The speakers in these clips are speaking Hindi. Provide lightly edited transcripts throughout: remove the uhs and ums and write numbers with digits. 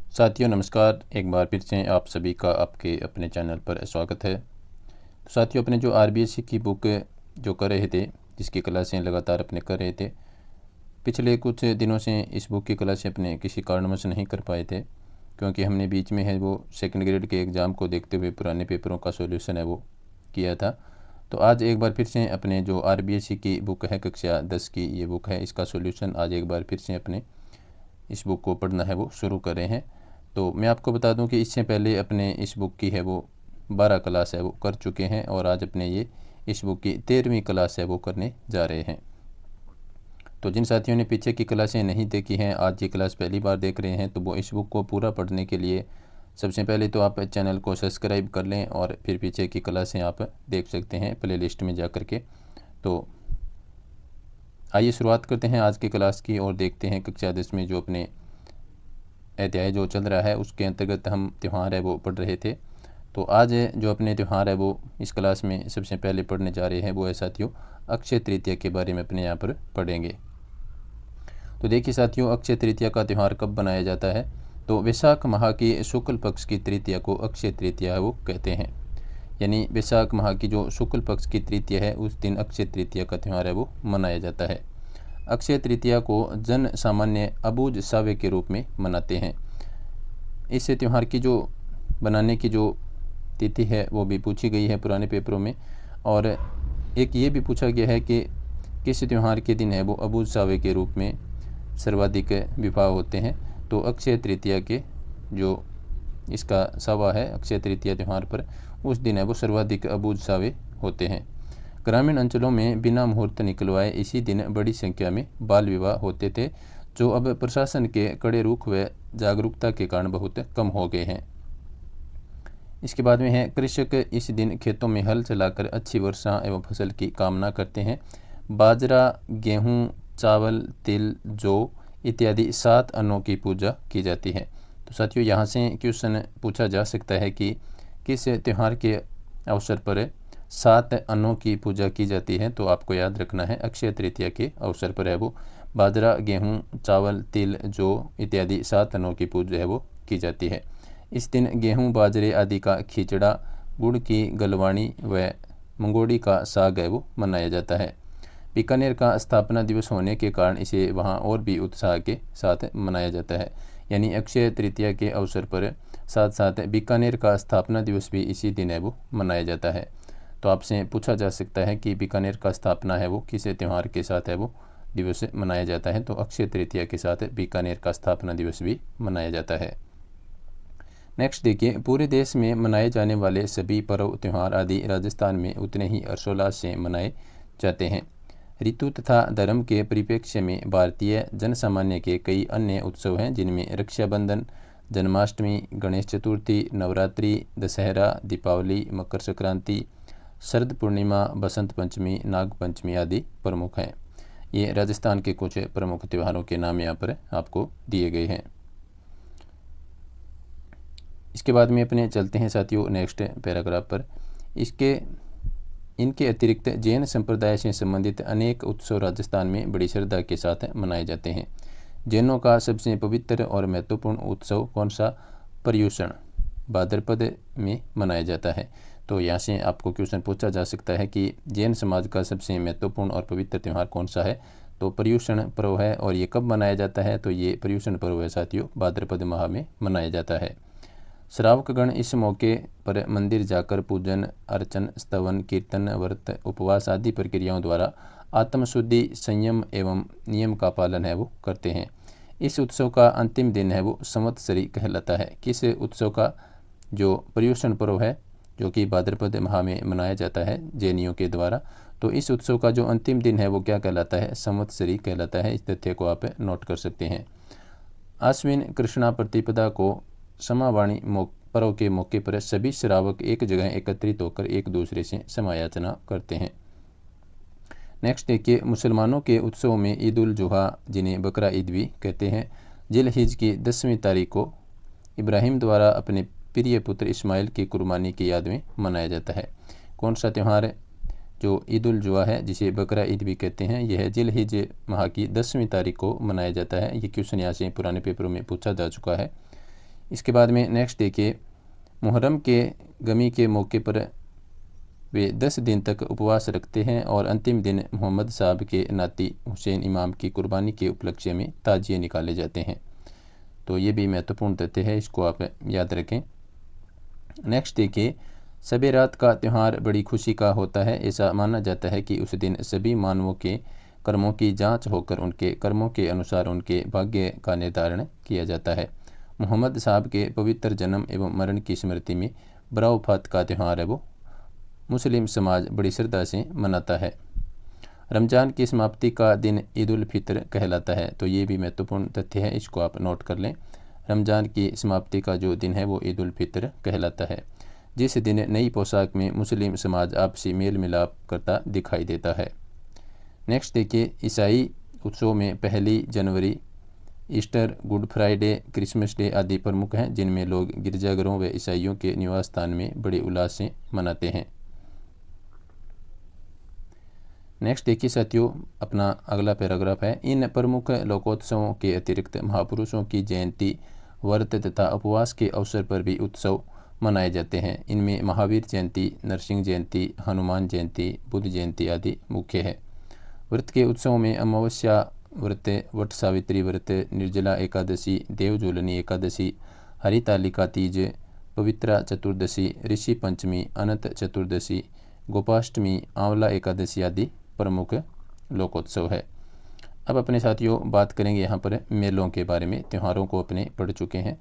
साथियों नमस्कार। एक बार फिर से आप सभी का आपके अपने चैनल पर स्वागत है। तो साथियों, अपने जो आरबीएससी की बुक जो कर रहे थे, जिसकी क्लासें लगातार अपने कर रहे थे, पिछले कुछ दिनों से इस बुक की क्लासें अपने किसी कारणवश नहीं कर पाए थे, क्योंकि हमने बीच में है वो सेकंड ग्रेड के एग्ज़ाम को देखते हुए पुराने पेपरों का सॉल्यूशन है वो किया था। तो आज एक बार फिर से अपने जो आरबीएससी की बुक है कक्षा 10 की ये बुक है, इसका सॉल्यूशन आज एक बार फिर से अपने इस बुक को पढ़ना है वो शुरू कर रहे हैं। तो मैं आपको बता दूं कि इससे पहले अपने इस बुक की है वो 12 क्लास है वो कर चुके हैं, और आज अपने ये इस बुक की 13वीं क्लास है वो करने जा रहे हैं। तो जिन साथियों ने पीछे की क्लासें नहीं देखी हैं, आज ये क्लास पहली बार देख रहे हैं, तो वो इस बुक को पूरा पढ़ने के लिए सबसे पहले तो आप चैनल को सब्सक्राइब कर लें और फिर पीछे की क्लासें आप देख सकते हैं प्ले लिस्ट में जा कर के। तो आइए शुरुआत करते हैं आज की क्लास की और देखते हैं कक्षा 10 में जो अपने अध्याय जो चल रहा है उसके अंतर्गत हम त्यौहार है वो पढ़ रहे थे। तो आज जो अपने त्यौहार है वो इस क्लास में सबसे पहले पढ़ने जा रहे हैं वो है साथियों अक्षय तृतीया के बारे में अपने यहाँ पर पढ़ेंगे। तो देखिए साथियों, अक्षय तृतीया का त्यौहार कब बनाया जाता है? तो वैशाख माह की शुक्ल पक्ष की तृतीया को अक्षय तृतीया है वो कहते हैं। यानी वैशाख माह की जो शुक्ल पक्ष की तृतीया है उस दिन अक्षय तृतीया का त्यौहार है वो मनाया जाता है। अक्षय तृतीया को जन सामान्य अबूझ सावे के रूप में मनाते हैं। इस त्यौहार की जो बनाने की जो तिथि है वो भी पूछी गई है पुराने पेपरों में, और एक ये भी पूछा गया है कि किस त्यौहार के दिन है वो अबूझ सावे के रूप में सर्वाधिक विवाह होते हैं। तो अक्षय तृतीया के जो इसका सावा है अक्षय तृतीया त्यौहार पर, उस दिन है वो सर्वाधिक अबूझ सावे होते हैं। ग्रामीण अंचलों में बिना मुहूर्त निकलवाए इसी दिन बड़ी संख्या में बाल विवाह होते थे, जो अब प्रशासन के कड़े रुख व जागरूकता के कारण बहुत कम हो गए हैं। इसके बाद में है कृषक इस दिन खेतों में हल चलाकर अच्छी वर्षा एवं फसल की कामना करते हैं। बाजरा, गेहूँ, चावल, तिल, जौ इत्यादि 7 अन्नों की पूजा की जाती है। तो साथियों, यहाँ से क्वेश्चन पूछा जा सकता है कि किस त्यौहार के अवसर पर 7 अन्नों की पूजा की जाती है? तो आपको याद रखना है अक्षय तृतीया के अवसर पर है वो बाजरा, गेहूँ, चावल, तिल, जौ इत्यादि 7 अन्नों की पूजा है वो की जाती है। इस दिन गेहूँ, बाजरे आदि का खिचड़ा, गुड़ की गलवाणी व मंगोड़ी का साग है वो मनाया जाता है। बीकानेर का स्थापना दिवस होने के कारण इसे वहाँ और भी उत्साह के साथ मनाया जाता है। यानी अक्षय तृतीया के अवसर पर साथ साथ बीकानेर का स्थापना दिवस भी इसी दिन है वो मनाया जाता है। तो आपसे पूछा जा सकता है कि बीकानेर का स्थापना है वो किस त्यौहार के साथ है वो दिवस मनाया जाता है? तो अक्षय तृतीया के साथ बीकानेर का स्थापना दिवस भी मनाया जाता है। नेक्स्ट देखिए, पूरे देश में मनाए जाने वाले सभी पर्व त्यौहार आदि राजस्थान में उतने ही हर्षोल्लास से मनाए जाते हैं। ऋतु तथा धर्म के परिप्रेक्ष्य में भारतीय जनसामान्य के कई अन्य उत्सव हैं, जिनमें रक्षाबंधन, जन्माष्टमी, गणेश चतुर्थी, नवरात्रि, दशहरा, दीपावली, मकर संक्रांति, शरद पूर्णिमा, बसंत पंचमी, नाग पंचमी आदि प्रमुख हैं। ये राजस्थान के कुछ प्रमुख त्योहारों के नाम यहाँ पर आपको दिए गए हैं। इसके बाद में अपने चलते हैं साथियों नेक्स्ट पैराग्राफ पर। इनके अतिरिक्त जैन संप्रदाय से संबंधित अनेक उत्सव राजस्थान में बड़ी श्रद्धा के साथ मनाए जाते हैं। जैनों का सबसे पवित्र और महत्वपूर्ण उत्सव कौन सा? पर्युषण भाद्रपद में मनाया जाता है। तो यहाँ से आपको क्वेश्चन पूछा जा सकता है कि जैन समाज का सबसे महत्वपूर्ण और पवित्र त्यौहार कौन सा है? तो पर्युषण पर्व है। और ये कब मनाया जाता है? तो ये पर्युषण पर्व है साथियों भाद्रपद माह में मनाया जाता है। श्रावकगण इस मौके पर मंदिर जाकर पूजन अर्चन, स्तवन, कीर्तन, व्रत, उपवास आदि प्रक्रियाओं द्वारा आत्मशुद्धि, संयम एवं नियम का पालन है वो करते हैं। इस उत्सव का अंतिम दिन है वो संवत्सरी कहलाता है। किस उत्सव का? जो पर्युषण पर्व है जो कि भाद्रपद माह में मनाया जाता है जैनियों के द्वारा, तो इस उत्सव का जो अंतिम दिन है वो क्या कहलाता है? संवत्सरी कहलाता है। इस तथ्य को आप नोट कर सकते हैं। आश्विन कृष्णा प्रतिपदा को समावाणी पर्व के मौके पर सभी श्रावक एक जगह एकत्रित होकर एक दूसरे से समायाचना करते हैं। नेक्स्ट देखिए, मुसलमानों के उत्सव में ईद उल जुहा, जिन्हें बकरा ईद भी कहते हैं, जिलहिज की 10वीं तारीख को इब्राहिम द्वारा अपने प्रिय पुत्र इस्माइल की कुर्बानी की याद में मनाया जाता है। कौन सा त्यौहार जो ईद उल जुहा है, जिसे बकरा ईद भी कहते हैं, यह जिलहिज माह की 10वीं तारीख को मनाया जाता है। ये क्वेश्चन यहाँ से पुराने पेपरों में पूछा जा चुका है। इसके बाद में नेक्स्ट देखिए, मुहर्रम के गमी के मौके पर वे 10 दिन तक उपवास रखते हैं और अंतिम दिन मोहम्मद साहब के नाती हुसैन इमाम की कुर्बानी के उपलक्ष्य में ताजिए निकाले जाते हैं। तो ये भी महत्वपूर्ण तथ्य है, इसको आप याद रखें। नेक्स्ट देखिए, शबे रात का त्यौहार बड़ी खुशी का होता है। ऐसा माना जाता है कि उस दिन सभी मानवों के कर्मों की जांच होकर उनके कर्मों के अनुसार उनके भाग्य का निर्धारण किया जाता है। मोहम्मद साहब के पवित्र जन्म एवं मरण की स्मृति में बरावफात का त्यौहार है वो मुस्लिम समाज बड़ी श्रद्धा से मनाता है। रमज़ान की समाप्ति का दिन ईद उल फितर कहलाता है। तो ये भी महत्वपूर्ण तथ्य है, इसको आप नोट कर लें। रमज़ान की समाप्ति का जो दिन है वो ईद उल फितर कहलाता है, जिस दिन नई पोशाक में मुस्लिम समाज आपसी मेल मिलाप करता दिखाई देता है। नेक्स्ट देखिए, ईसाई उत्सव में 1 जनवरी, Easter, Good Friday, Christmas Day आदि प्रमुख हैं, जिनमें लोग गिरजाघरों व ईसाइयों के निवास स्थान में बड़े उल्लास से मनाते हैं। नेक्स्ट देखिए साथियों, अपना अगला पैराग्राफ है। इन प्रमुख लोकोत्सवों के अतिरिक्त महापुरुषों की जयंती, व्रत तथा उपवास के अवसर पर भी उत्सव मनाए जाते हैं। इनमें महावीर जयंती, नरसिंह जयंती, हनुमान जयंती, बुद्ध जयंती आदि मुख्य है। व्रत के उत्सवों में अमावस्या व्रत, वट सावित्री व्रत, निर्जला एकादशी, देवजोलनी एकादशी, हरितालिका तीज, पवित्रा चतुर्दशी, ऋषि पंचमी, अनंत चतुर्दशी, गोपाष्टमी, आंवला एकादशी आदि प्रमुख लोकोत्सव है। अब अपने साथियों बात करेंगे यहाँ पर मेलों के बारे में। त्योहारों को अपने पढ़ चुके हैं,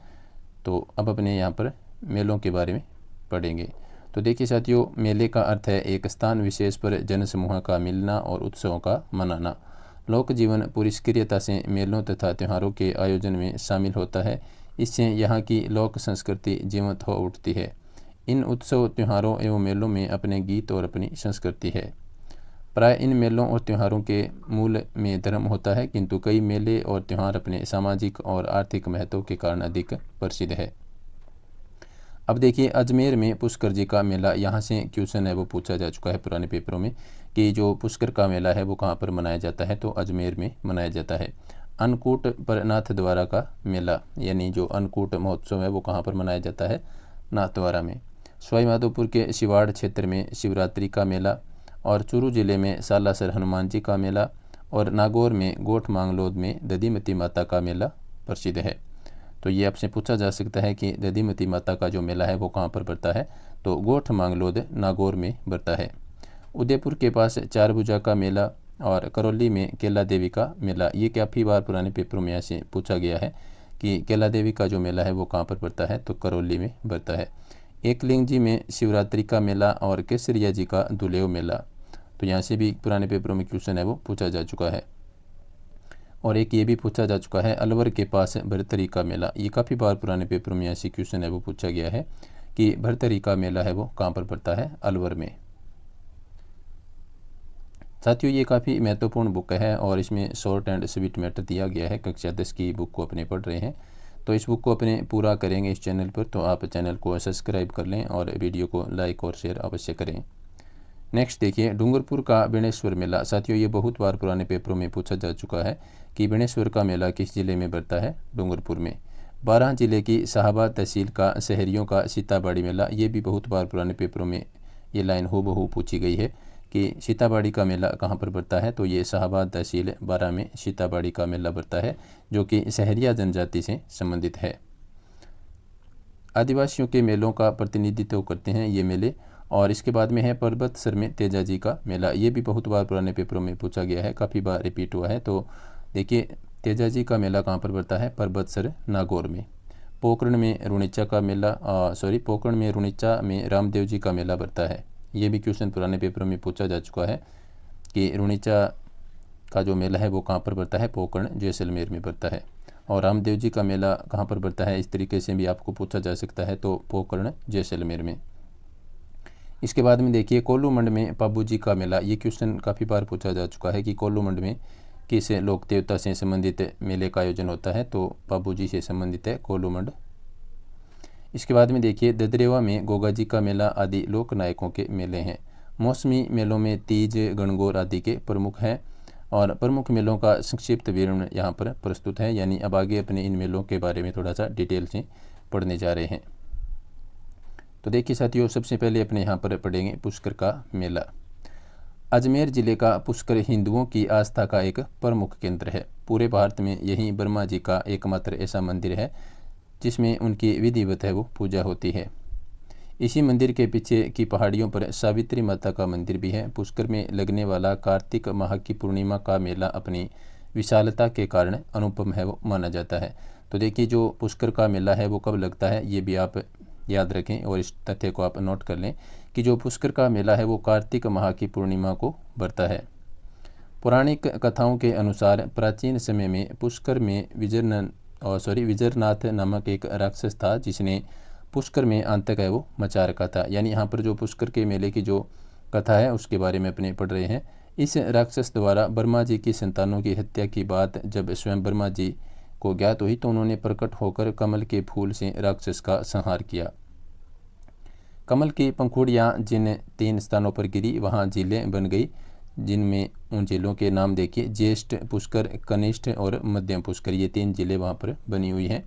तो अब अपने यहाँ पर मेलों के बारे में पढ़ेंगे। तो देखिए साथियों, मेले का अर्थ है एक स्थान विशेष पर जनसमूह का मिलना और उत्सवों का मनाना। लोक जीवन पूरी सक्रियता से मेलों तथा त्योहारों के आयोजन में शामिल होता है। इससे यहाँ की लोक संस्कृति जीवंत हो उठती है। इन उत्सव त्योहारों एवं मेलों में अपने गीत और अपनी संस्कृति है। प्राय इन मेलों और त्योहारों के मूल में धर्म होता है, किंतु कई मेले और त्यौहार अपने सामाजिक और आर्थिक महत्व के कारण अधिक प्रसिद्ध है। अब देखिए, अजमेर में पुष्कर जी का मेला, यहाँ से क्वेश्चन है वो पूछा जा चुका है पुराने पेपरों में कि जो पुष्कर का मेला है वो कहाँ पर मनाया जाता है, तो अजमेर में मनाया जाता है। अन्नकूट पर नाथद्वारा का मेला, यानी जो अन्नकूट महोत्सव है वो कहाँ पर मनाया जाता है, नाथद्वारा में। सवाईमाधोपुर के शिवाड़ क्षेत्र में शिवरात्रि का मेला, और चूरू जिले में सालासर हनुमान जी का मेला, और नागौर में गोठ मांगलोद में दधीमती माता का मेला प्रसिद्ध है। तो ये आपसे पूछा जा सकता है कि दधीमती माता का जो मेला है वो कहाँ पर पड़ता है, तो गोठ मांगलोद नागौर में पड़ता है। उदयपुर के पास चारभुजा का मेला और करौली में केला देवी का मेला, ये काफ़ी बार पुराने पेपरों में ऐसे पूछा गया है कि केला देवी का जो मेला है वो कहाँ पर पड़ता है, तो करौली में पड़ता है। एकलिंग जी में शिवरात्रि का मेला और केसरिया जी का दुलेव मेला, तो यहाँ से भी पुराने पेपरों में क्वेश्चन है वो पूछा जा चुका है। और एक ये भी पूछा जा चुका है अलवर के पास भरतरी का मेला, ये काफ़ी बार पुराने पेपरों में ऐसी क्वेश्चन है वो पूछा गया है कि भरतरी का मेला है वो कहाँ पर पड़ता है, अलवर में। साथियों, ये काफ़ी महत्वपूर्ण बुक है और इसमें शॉर्ट एंड स्वीट मैटर दिया गया है। कक्षा 10 की बुक को अपने पढ़ रहे हैं, तो इस बुक को अपने पूरा करेंगे इस चैनल पर, तो आप चैनल को सब्सक्राइब कर लें और वीडियो को लाइक और शेयर अवश्य करें। नेक्स्ट देखिए, डूंगरपुर का बेणेश्वर मेला। साथियों, ये बहुत बार पुराने पेपरों में पूछा जा चुका है कि बेणेश्वर का मेला किस ज़िले में पड़ता है, डूंगरपुर में। 12 जिले की शाहबाद तहसील का शहरियों का सीताबाड़ी मेला, ये भी बहुत बार पुराने पेपरों में ये लाइन हूबहू पूछी गई है कि सीताबाड़ी का मेला कहाँ पर पड़ता है, तो ये शाहबाद तहसील 12 में सीताबाड़ी का मेला पड़ता है, जो कि शहरिया जनजाति से संबंधित है। आदिवासियों के मेलों का प्रतिनिधित्व करते हैं ये मेले। और इसके बाद में है पर्वतसर में तेजाजी का मेला, ये भी बहुत बार पुराने पेपरों में पूछा गया है, काफ़ी बार रिपीट हुआ है। तो देखिए, तेजाजी का मेला कहाँ पर पड़ता है, पर्वतसर नागौर में। पोकरण में रुणिचा का मेला, पोकरण में रुणिचा में रामदेव जी का मेला पड़ता है। ये भी क्वेश्चन पुराने पेपरों में पूछा जा चुका है कि रुणिचा का जो मेला है वो कहाँ पर पड़ता है, पोकरण जैसलमेर में पड़ता है। और रामदेव जी का मेला कहाँ पर पड़ता है, इस तरीके से भी आपको पूछा जा सकता है, तो पोकरण जैसलमेर में। इसके बाद में देखिए, कोल्लूमंड में पाबू जी का मेला, ये क्वेश्चन काफ़ी बार पूछा जा चुका है कि कोल्लूमंड में किस लोक देवता से संबंधित मेले का आयोजन होता है, तो पाबू जी से संबंधित है कोल्लूमंड। इसके बाद में देखिए, ददरेवा में गोगा जी का मेला आदि लोक नायकों के मेले हैं। मौसमी मेलों में तीज, गणगौर आदि के प्रमुख हैं। और प्रमुख मेलों का संक्षिप्त विवरण यहाँ पर प्रस्तुत है, यानी अब आगे अपने इन मेलों के बारे में थोड़ा सा डिटेल से पढ़ने जा रहे हैं। तो देखिए साथियों, सबसे पहले अपने यहाँ पर पढ़ेंगे पुष्कर का मेला। अजमेर ज़िले का पुष्कर हिंदुओं की आस्था का एक प्रमुख केंद्र है। पूरे भारत में यही ब्रह्मा जी का एकमात्र ऐसा मंदिर है जिसमें उनकी विधिवत है वो पूजा होती है। इसी मंदिर के पीछे की पहाड़ियों पर सावित्री माता का मंदिर भी है। पुष्कर में लगने वाला कार्तिक माह की पूर्णिमा का मेला अपनी विशालता के कारण अनुपम है वो माना जाता है। तो देखिए, जो पुष्कर का मेला है वो कब लगता है ये भी आप याद रखें और इस तथ्य को आप नोट कर लें कि जो पुष्कर का मेला है वो कार्तिक माह की पूर्णिमा को बरता है। पौराणिक कथाओं के अनुसार प्राचीन समय में पुष्कर में विजरनाथ नामक एक राक्षस था जिसने पुष्कर में आतंक है वो मचा रखा था। यानी यहाँ पर जो पुष्कर के मेले की जो कथा है उसके बारे में अपने पढ़ रहे हैं। इस राक्षस द्वारा ब्रह्मा जी की संतानों की हत्या की बात जब स्वयं ब्रह्मा जी को ज्ञात हुई तो उन्होंने प्रकट होकर कमल के फूल से राक्षस का संहार किया। कमल की पंखुड़ियाँ जिन 3 स्थानों पर गिरी वहाँ झीलें बन गई, जिनमें उन झीलों के नाम देखिए ज्येष्ठ पुष्कर, कनिष्ठ और मध्यम पुष्कर। ये 3 झीलें वहाँ पर बनी हुई हैं।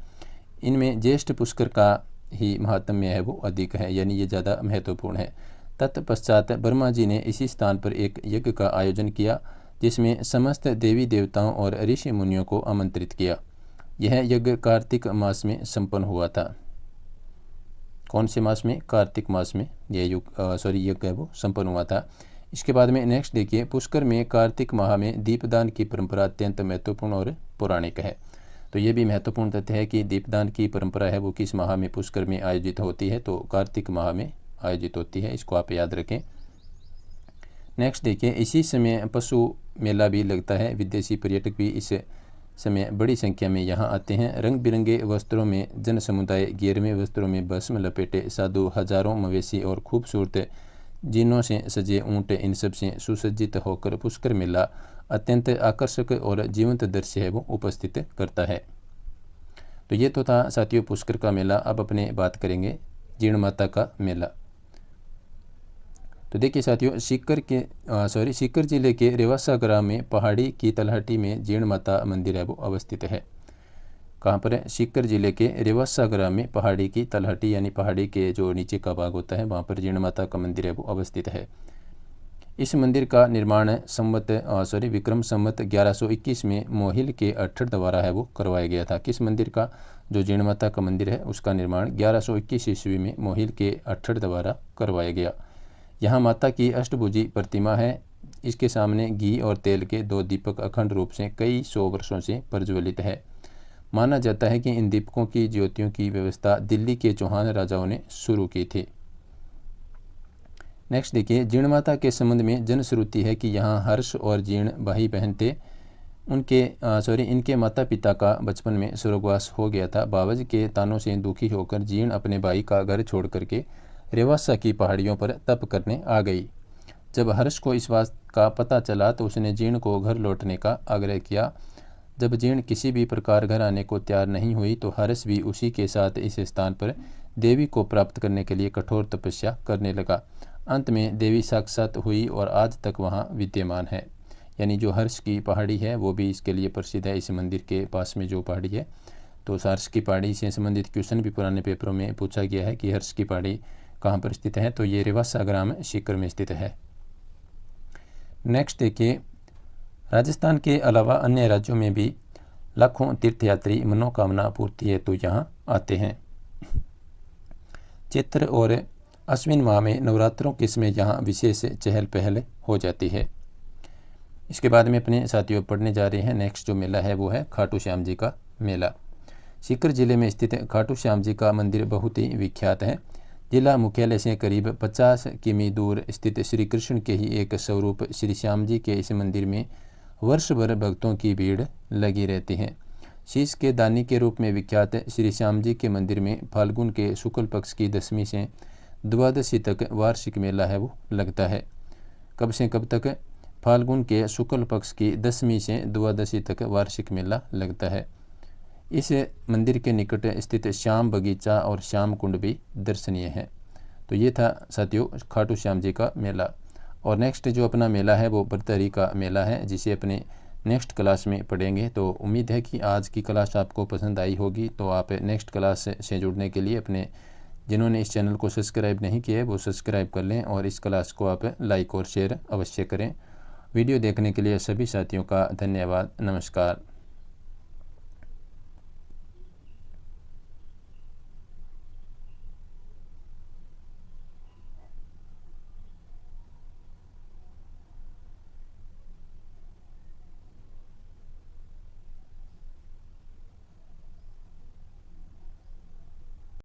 इनमें ज्येष्ठ पुष्कर का ही महात्म्य है वो अधिक है, यानी ये ज़्यादा महत्वपूर्ण है। तत्पश्चात ब्रह्मा जी ने इसी स्थान पर एक यज्ञ का आयोजन किया जिसमें समस्त देवी देवताओं और ऋषि मुनियों को आमंत्रित किया। यह यज्ञ कार्तिक मास में संपन्न हुआ था। कौन से मास में? कार्तिक मास में यह यज्ञ है वो संपन्न हुआ था। इसके बाद में नेक्स्ट देखिए, पुष्कर में कार्तिक माह में दीपदान की परंपरा अत्यंत महत्वपूर्ण और पौराणिक है। तो ये भी महत्वपूर्ण तथ्य है कि दीपदान की परंपरा है वो किस माह में पुष्कर में आयोजित होती है, तो कार्तिक माह में आयोजित होती है। इसको आप याद रखें। नेक्स्ट देखिए, इसी समय पशु मेला भी लगता है। विदेशी पर्यटक भी इस समय बड़ी संख्या में यहाँ आते हैं। रंग बिरंगे वस्त्रों में जन समुदाय, गियरवें वस्त्रों में भस्म लपेटे साधु, हजारों मवेशी और खूबसूरत जीनों से सजे ऊँट, इन सब से सुसज्जित होकर पुष्कर मेला अत्यंत आकर्षक और जीवंत दृश्य है वो उपस्थित करता है। तो ये तो था साथियों पुष्कर का मेला। अब अपने बात करेंगे जीर्ण माता का मेला। तो देखिए साथियों, सीकर जिले के रेवासा ग्राम में पहाड़ी की तलहटी में जीर्ण माता मंदिर है वो अवस्थित है। कहाँ पर है? सीकर जिले के रेवासा ग्राम में पहाड़ी की तलहटी यानी पहाड़ी के जो नीचे का भाग होता है वहाँ पर जीर्ण माता का मंदिर है वो अवस्थित है। इस मंदिर का निर्माण विक्रम संवत 1121 में मोहिल के अठर द्वारा है वो करवाया गया था। किस मंदिर का? जो जीर्ण माता का मंदिर है उसका निर्माण 1121 ईस्वी में मोहिल के अठर द्वारा करवाया गया। यहाँ माता की अष्टभुजी प्रतिमा है। इसके सामने घी और तेल के 2 दीपक अखंड रूप से कई 100 वर्षों से प्रज्वलित है। माना जाता है कि इन दीपकों की ज्योतियों की व्यवस्था दिल्ली के चौहान राजाओं ने शुरू की थी। नेक्स्ट देखिए, जीर्ण माता के संबंध में जनश्रुति है कि यहाँ हर्ष और जीर्ण भाई बहन थे। इनके माता पिता का बचपन में स्वर्गवास हो गया था। बावज के तानों से दुखी होकर जीर्ण अपने भाई का घर छोड़ करके रेवासा की पहाड़ियों पर तप करने आ गई। जब हर्ष को इस बात का पता चला तो उसने जीर्ण को घर लौटने का आग्रह किया। जब जीर्ण किसी भी प्रकार घर आने को तैयार नहीं हुई तो हर्ष भी उसी के साथ इस स्थान पर देवी को प्राप्त करने के लिए कठोर तपस्या करने लगा। अंत में देवी साक्षात हुई और आज तक वहाँ विद्यमान है। यानी जो हर्ष की पहाड़ी है वो भी इसके लिए प्रसिद्ध है। इस मंदिर के पास में जो पहाड़ी है, तो हर्ष की पहाड़ी से संबंधित क्वेश्चन भी पुराने पेपरों में पूछा गया है कि हर्ष की पहाड़ी कहाँ पर स्थित है, तो ये रेवासा ग्राम सीकर में स्थित है। नेक्स्ट देखिए, राजस्थान के अलावा अन्य राज्यों में भी लाखों तीर्थयात्री मनोकामना पूर्ति हेतु यहाँ आते हैं। चैत्र और अश्विन माह में नवरात्रों के समय यहाँ विशेष चहल पहल हो जाती है। इसके बाद में अपने साथियों पढ़ने जा रहे हैं। नेक्स्ट जो मेला है वो है खाटू श्याम जी का मेला। सीकर जिले में स्थित खाटू श्याम जी का मंदिर बहुत ही विख्यात है। जिला मुख्यालय से करीब 50 किमी दूर स्थित श्री कृष्ण के ही एक स्वरूप श्री श्याम जी के इस मंदिर में वर्ष भर भक्तों की भीड़ लगी रहती है। शीश के दानी के रूप में विख्यात श्री श्याम जी के मंदिर में फाल्गुन के शुक्ल पक्ष की 10वीं से द्वादशी तक वार्षिक मेला है वो लगता है। कब से कब तक? फाल्गुन के शुक्ल पक्ष की 10वीं से द्वादशी तक वार्षिक मेला लगता है। इस मंदिर के निकट स्थित श्याम बगीचा और श्याम कुंड भी दर्शनीय है। तो ये था साथियों खाटू श्याम जी का मेला। और नेक्स्ट जो अपना मेला है वो बरतरी का मेला है, जिसे अपने नेक्स्ट क्लास में पढ़ेंगे। तो उम्मीद है कि आज की क्लास आपको पसंद आई होगी। तो आप नेक्स्ट क्लास से जुड़ने के लिए अपने जिन्होंने इस चैनल को सब्सक्राइब नहीं किया है वो सब्सक्राइब कर लें और इस क्लास को आप लाइक और शेयर अवश्य करें। वीडियो देखने के लिए सभी साथियों का धन्यवाद। नमस्कार।